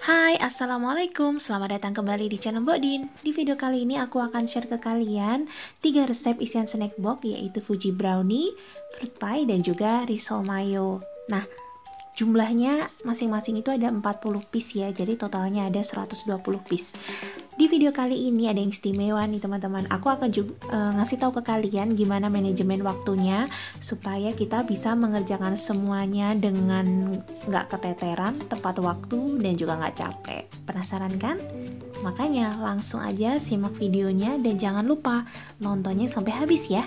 Hai, Assalamualaikum. Selamat datang kembali di channel Mbok Din. Di video kali ini aku akan share ke kalian 3 resep isian snack box, yaitu Fuji Brownie, Fruit Pie, dan juga risol mayo. Nah, jumlahnya masing-masing itu ada 40 piece ya, jadi totalnya ada 120 piece. Di video kali ini ada yang istimewa nih teman-teman. Aku akan juga ngasih tahu ke kalian gimana manajemen waktunya supaya kita bisa mengerjakan semuanya dengan nggak keteteran, tepat waktu, dan juga nggak capek. Penasaran kan? Makanya langsung aja simak videonya dan jangan lupa nontonnya sampai habis ya.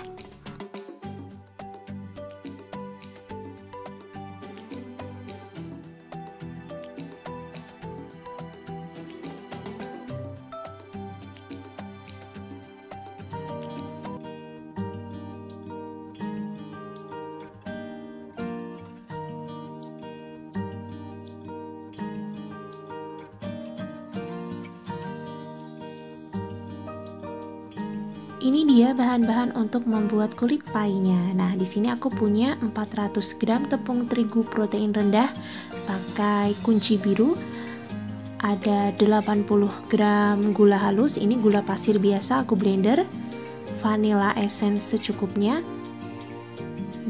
Ini dia bahan-bahan untuk membuat kulit pie-nya. Nah, di sini aku punya 400 gram tepung terigu protein rendah pakai kunci biru. Ada 80 gram gula halus, ini gula pasir biasa aku blender. Vanilla essence secukupnya.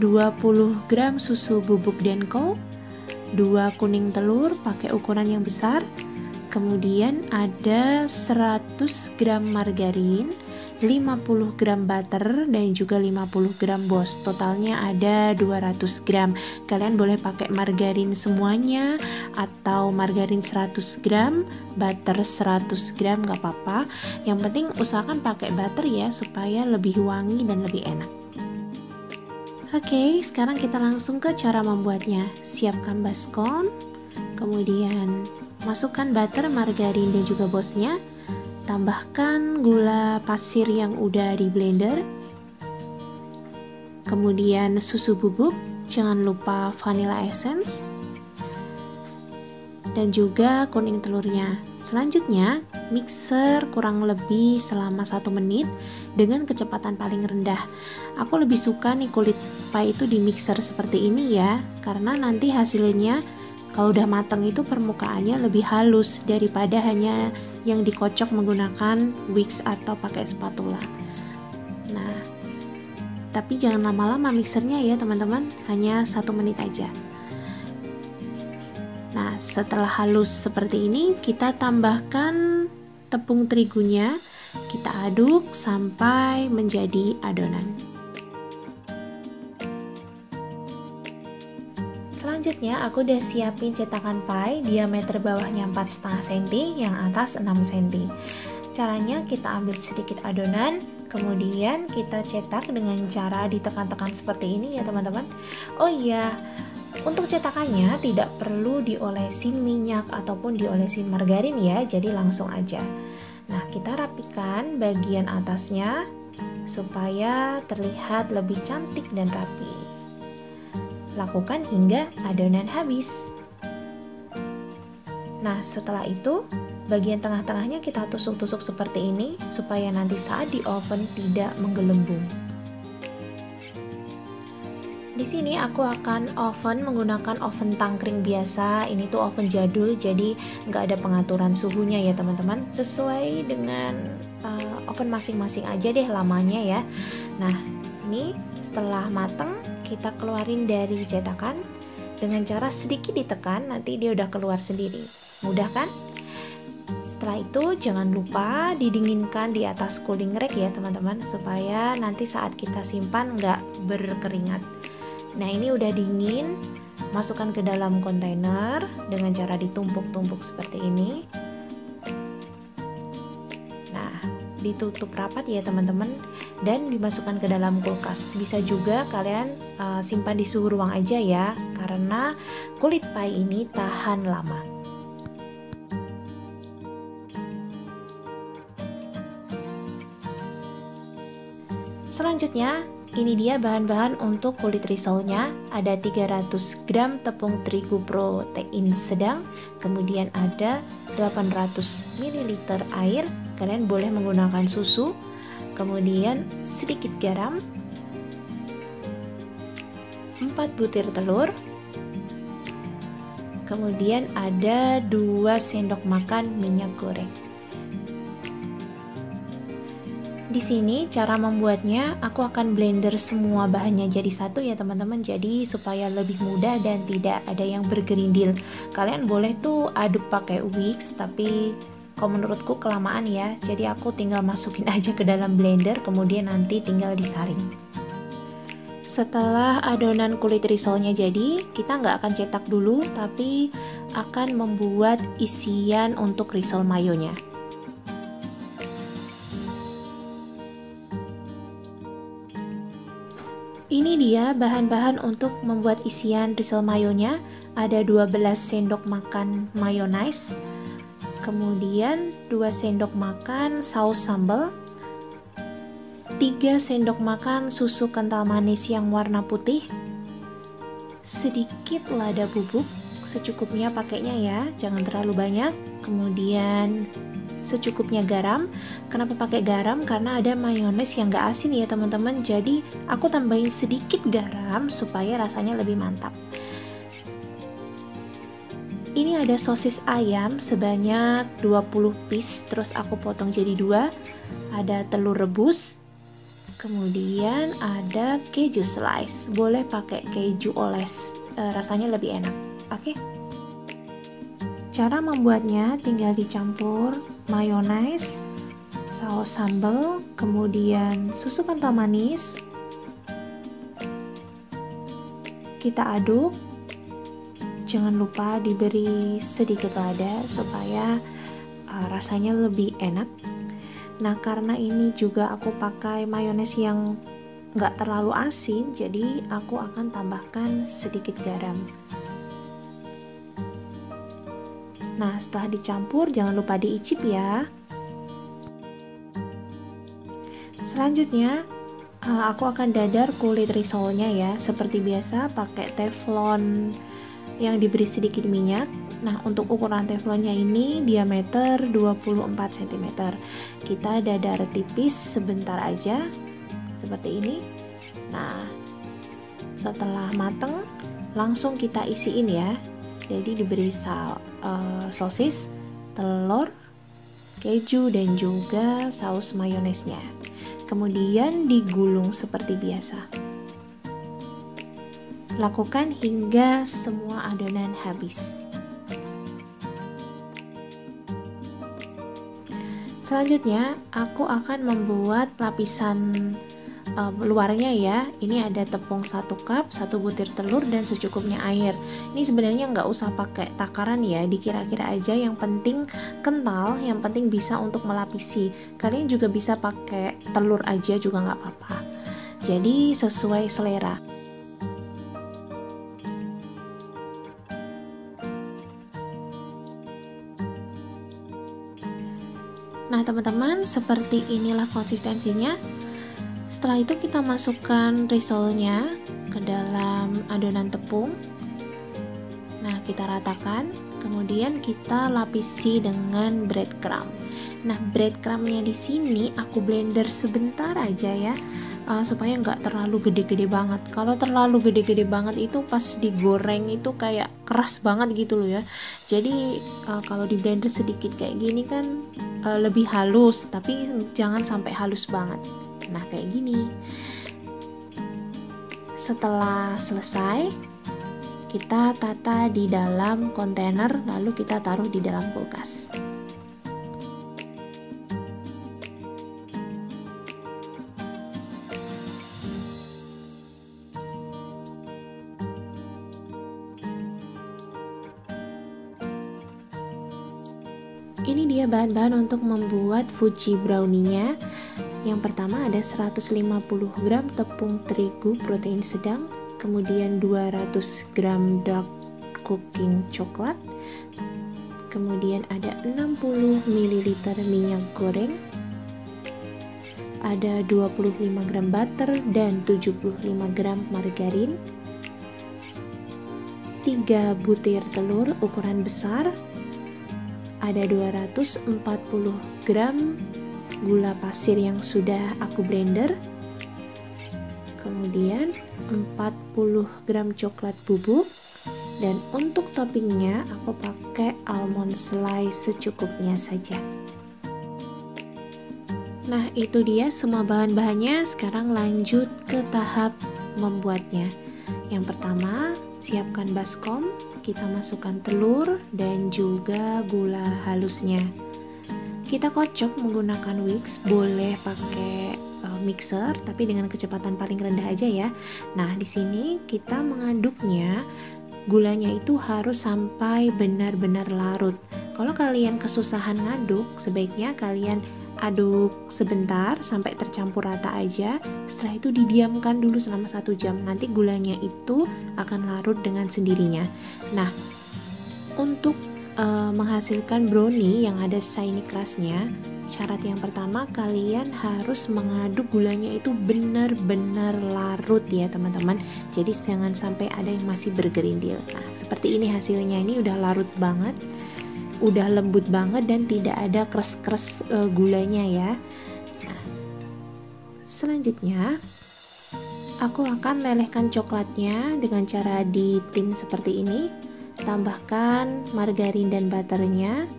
20 gram susu bubuk Denko. 2 kuning telur pakai ukuran yang besar. Kemudian ada 100 gram margarin, 50 gram butter, dan juga 50 gram bos. Totalnya ada 200 gram. Kalian boleh pakai margarin semuanya atau margarin 100 gram, butter 100 gram, gak apa-apa. Yang penting usahakan pakai butter ya, supaya lebih wangi dan lebih enak. Oke, sekarang kita langsung ke cara membuatnya. Siapkan baskom, kemudian masukkan butter, margarin, dan juga bosnya. Tambahkan gula pasir yang udah di blender, kemudian susu bubuk, jangan lupa vanilla essence, dan juga kuning telurnya. Selanjutnya mixer kurang lebih selama 1 menit dengan kecepatan paling rendah. Aku lebih suka nih kulit pie itu di mixer seperti ini ya, karena nanti hasilnya kalau udah matang itu permukaannya lebih halus daripada hanya yang dikocok menggunakan whisk atau pakai spatula. Nah, tapi jangan lama-lama mixernya ya teman-teman, hanya 1 menit aja. Nah, setelah halus seperti ini, kita tambahkan tepung terigunya, kita aduk sampai menjadi adonan. Selanjutnya aku udah siapin cetakan pie, diameter bawahnya 4,5 cm, yang atas 6 cm. Caranya kita ambil sedikit adonan, kemudian kita cetak dengan cara ditekan-tekan seperti ini ya teman-teman. Oh iya, untuk cetakannya tidak perlu diolesin minyak ataupun diolesin margarin ya, jadi langsung aja. Nah, kita rapikan bagian atasnya supaya terlihat lebih cantik dan rapi. Lakukan hingga adonan habis. Nah, setelah itu bagian tengah-tengahnya kita tusuk-tusuk seperti ini supaya nanti saat di oven tidak menggelembung. Di sini aku akan oven menggunakan oven tangkring biasa. Ini tuh oven jadul, jadi nggak ada pengaturan suhunya ya teman-teman. Sesuai dengan oven masing-masing aja deh lamanya ya. Nah, ini setelah matang kita keluarin dari cetakan dengan cara sedikit ditekan, nanti dia udah keluar sendiri. Mudah kan? Setelah itu jangan lupa didinginkan di atas cooling rack ya teman-teman, supaya nanti saat kita simpan nggak berkeringat. Nah, ini udah dingin, masukkan ke dalam kontainer dengan cara ditumpuk-tumpuk seperti ini. Nah, ditutup rapat ya teman-teman, dan dimasukkan ke dalam kulkas. Bisa juga kalian simpan di suhu ruang aja ya, karena kulit pie ini tahan lama. Selanjutnya, ini dia bahan-bahan untuk kulit risolnya. Ada 300 gram tepung terigu protein sedang, kemudian ada 800 ml air, kalian boleh menggunakan susu, kemudian sedikit garam, 4 butir telur, Kemudian ada 2 sendok makan minyak goreng. Di sini cara membuatnya, aku akan blender semua bahannya jadi satu ya teman-teman. Jadi supaya lebih mudah dan tidak ada yang bergerindil. Kalian boleh tuh aduk pakai whisk, tapi kalau menurutku kelamaan ya. Jadi aku tinggal masukin aja ke dalam blender, kemudian nanti tinggal disaring. Setelah adonan kulit risolnya jadi, kita nggak akan cetak dulu, tapi akan membuat isian untuk risol mayonya. Ini dia bahan-bahan untuk membuat isian risol mayonya. Ada 12 sendok makan mayonnaise, kemudian 2 sendok makan saus sambal, 3 sendok makan susu kental manis yang warna putih, sedikit lada bubuk, secukupnya pakainya ya, jangan terlalu banyak. Kemudian secukupnya garam. Kenapa pakai garam? Karena ada mayones yang gak asin ya teman-teman. Jadi aku tambahin sedikit garam supaya rasanya lebih mantap. Ini ada sosis ayam sebanyak 20 piece, terus aku potong jadi 2. Ada telur rebus. Kemudian ada keju slice. Boleh pakai keju oles, rasanya lebih enak. Oke. Cara membuatnya tinggal dicampur mayones, saus sambal, kemudian susu kental manis. Kita aduk. Jangan lupa diberi sedikit lada supaya rasanya lebih enak. Nah, karena ini juga aku pakai mayones yang nggak terlalu asin, jadi aku akan tambahkan sedikit garam. Nah, setelah dicampur jangan lupa diicip ya. Selanjutnya aku akan dadar kulit risolnya ya. Seperti biasa pakai teflon yang diberi sedikit minyak. Nah, untuk ukuran teflonnya ini diameter 24 cm. Kita dadar tipis sebentar aja seperti ini. Nah, setelah mateng langsung kita isiin ya. Jadi diberi sosis, telur, keju, dan juga saus mayonesnya. Kemudian digulung seperti biasa. Lakukan hingga semua adonan habis. Selanjutnya, aku akan membuat lapisan luarnya ya. Ini ada tepung 1 cup, 1 butir telur, dan secukupnya air. Ini sebenarnya nggak usah pakai takaran ya, dikira-kira aja. Yang penting kental, yang penting bisa untuk melapisi. Kalian juga bisa pakai telur aja juga nggak apa-apa. Jadi sesuai selera. Nah teman-teman, seperti inilah konsistensinya. Setelah itu kita masukkan risolnya ke dalam adonan tepung. Nah, kita ratakan, kemudian kita lapisi dengan breadcrumb. Nah, breadcrumbnya di sini aku blender sebentar aja ya, supaya nggak terlalu gede-gede banget. Kalau terlalu gede-gede banget itu pas digoreng itu kayak keras banget gitu loh ya. Jadi kalau di blender sedikit kayak gini kan lebih halus, tapi jangan sampai halus banget. Nah, kayak gini. Setelah selesai, kita tata di dalam kontainer, lalu kita taruh di dalam kulkas. Ini dia bahan-bahan untuk membuat Fuji brownie-nya. Yang pertama ada 150 gram tepung terigu protein sedang, kemudian 200 gram dark cooking coklat, kemudian ada 60 ml minyak goreng, ada 25 gram butter dan 75 gram margarin, 3 butir telur ukuran besar, ada 240 gram gula pasir yang sudah aku blender, kemudian 40 gram coklat bubuk, Dan untuk toppingnya aku pakai almond slice secukupnya saja. Nah, itu dia semua bahan-bahannya. Sekarang lanjut ke tahap membuatnya. Yang pertama, siapkan baskom, kita masukkan telur dan juga gula halusnya. Kita kocok menggunakan whisk, boleh pakai mixer tapi dengan kecepatan paling rendah aja ya. Nah, di sini kita mengaduknya, gulanya itu harus sampai benar-benar larut. Kalau kalian kesusahan ngaduk, sebaiknya kalian aduk sebentar sampai tercampur rata aja. Setelah itu didiamkan dulu selama 1 jam. Nanti gulanya itu akan larut dengan sendirinya. Nah, untuk menghasilkan brownie yang ada shiny crustnya, syarat yang pertama kalian harus mengaduk gulanya itu benar-benar larut ya teman-teman. Jadi jangan sampai ada yang masih bergerindil. Nah, seperti ini hasilnya, ini udah larut banget, udah lembut banget dan tidak ada kres-kres gulanya ya. Nah, selanjutnya aku akan lelehkan coklatnya dengan cara di tin seperti ini. Tambahkan margarin dan butternya,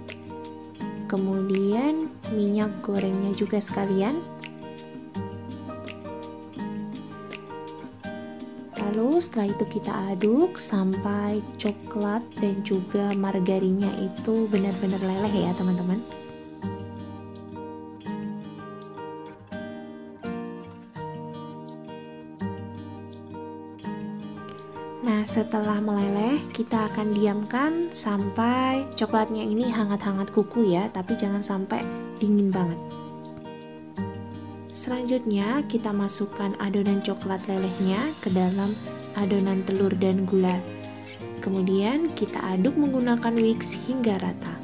kemudian minyak gorengnya juga sekalian. Lalu setelah itu kita aduk sampai coklat dan juga margarinnya itu benar-benar leleh ya teman-teman. Nah, setelah meleleh, kita akan diamkan sampai coklatnya ini hangat-hangat kuku ya, tapi jangan sampai dingin banget. Selanjutnya, kita masukkan adonan coklat lelehnya ke dalam adonan telur dan gula. Kemudian, kita aduk menggunakan whisk hingga rata.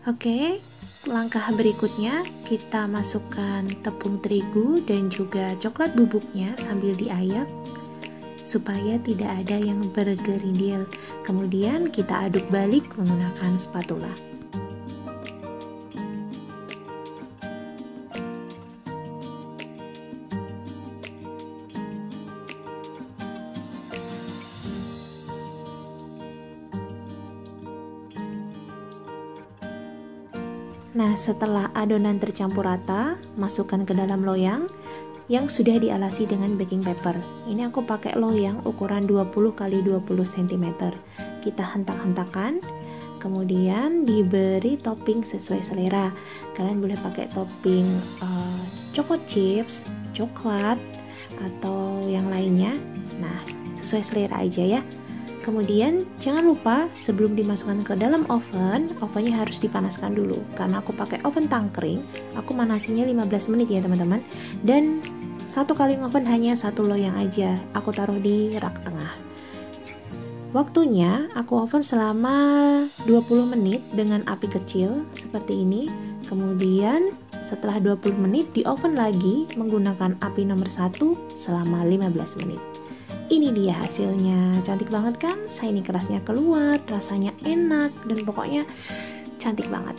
Oke, langkah berikutnya kita masukkan tepung terigu dan juga coklat bubuknya sambil diayak supaya tidak ada yang bergerindil. Kemudian kita aduk balik menggunakan spatula. Nah, setelah adonan tercampur rata, masukkan ke dalam loyang yang sudah dialasi dengan baking paper. Ini aku pakai loyang ukuran 20 x 20 cm. Kita hentak-hentakan, kemudian diberi topping sesuai selera. Kalian boleh pakai topping choco chips, coklat, atau yang lainnya. Nah, sesuai selera aja ya. Kemudian jangan lupa sebelum dimasukkan ke dalam oven, ovennya harus dipanaskan dulu. Karena aku pakai oven tangkring, aku manasinya 15 menit ya teman-teman. Dan satu kali oven hanya satu loyang aja, aku taruh di rak tengah. Waktunya aku oven selama 20 menit dengan api kecil seperti ini. Kemudian setelah 20 menit di oven lagi menggunakan api nomor 1 selama 15 menit. Ini dia hasilnya, cantik banget kan? Shiny crustnya keluar, rasanya enak dan pokoknya cantik banget.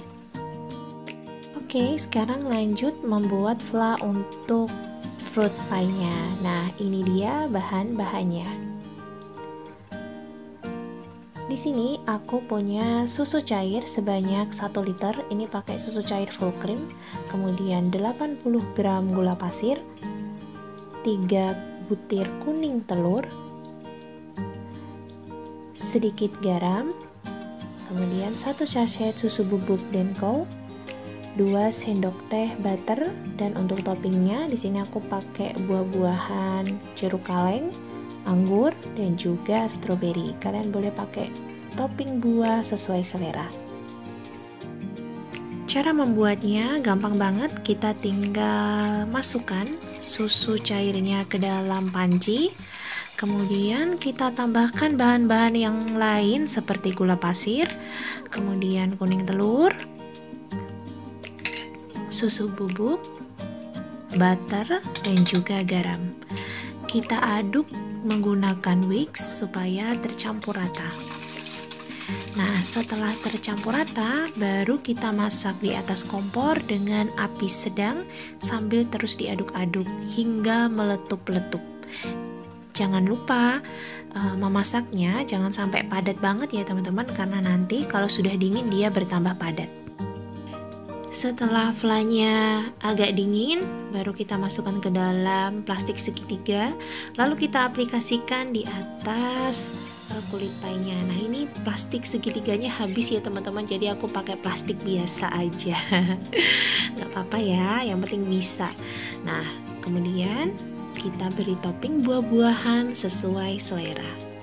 Oke, sekarang lanjut membuat fla untuk fruit pie-nya. Nah, ini dia bahan-bahannya. Di sini aku punya susu cair sebanyak 1 liter. Ini pakai susu cair full cream. Kemudian 80 gram gula pasir, 3 butir kuning telur, sedikit garam, kemudian 1 sachet susu bubuk Denko, 2 sendok teh butter, dan untuk toppingnya di sini aku pakai buah-buahan jeruk kaleng, anggur, dan juga stroberi. Kalian boleh pakai topping buah sesuai selera. Cara membuatnya gampang banget, kita tinggal masukkan susu cairnya ke dalam panci. Kemudian kita tambahkan bahan-bahan yang lain seperti gula pasir, kemudian kuning telur, susu bubuk, butter, dan juga garam. Kita aduk menggunakan whisk supaya tercampur rata. Nah, setelah tercampur rata, baru kita masak di atas kompor dengan api sedang sambil terus diaduk-aduk hingga meletup-letup. Jangan lupa memasaknya jangan sampai padat banget ya teman-teman, karena nanti kalau sudah dingin dia bertambah padat. Setelah flanya agak dingin, baru kita masukkan ke dalam plastik segitiga, lalu kita aplikasikan di atas kulit pie-nya. Nah, ini plastik segitiganya habis ya teman-teman, jadi aku pakai plastik biasa aja. Gak apa-apa ya, yang penting bisa. Nah, kemudian kita beri topping buah-buahan sesuai selera.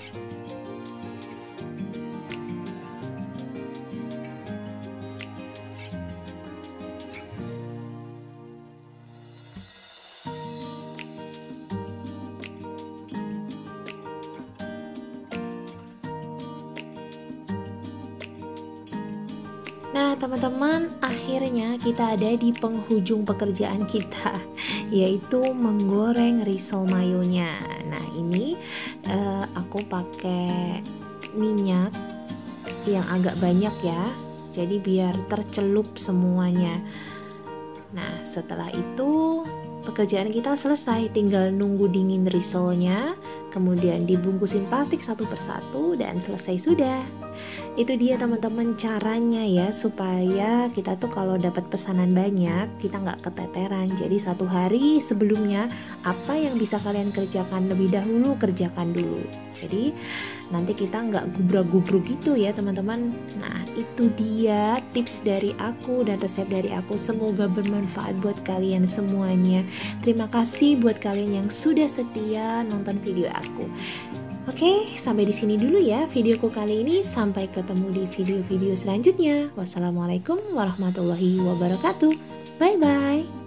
Nah teman-teman, akhirnya kita ada di penghujung pekerjaan kita, yaitu menggoreng risol mayonya. Nah ini aku pakai minyak yang agak banyak ya, jadi biar tercelup semuanya. Nah setelah itu pekerjaan kita selesai, tinggal nunggu dingin risolnya, kemudian dibungkusin plastik satu persatu dan selesai sudah. Itu dia teman-teman caranya ya, supaya kita tuh kalau dapat pesanan banyak kita nggak keteteran. Jadi satu hari sebelumnya apa yang bisa kalian kerjakan lebih dahulu, kerjakan dulu. Jadi nanti kita nggak gubrak-gubruk gitu ya teman-teman. Nah itu dia tips dari aku dan resep dari aku, semoga bermanfaat buat kalian semuanya. Terima kasih buat kalian yang sudah setia nonton video aku. Oke, sampai di sini dulu ya videoku kali ini. Sampai ketemu di video-video selanjutnya. Wassalamualaikum warahmatullahi wabarakatuh. Bye-bye.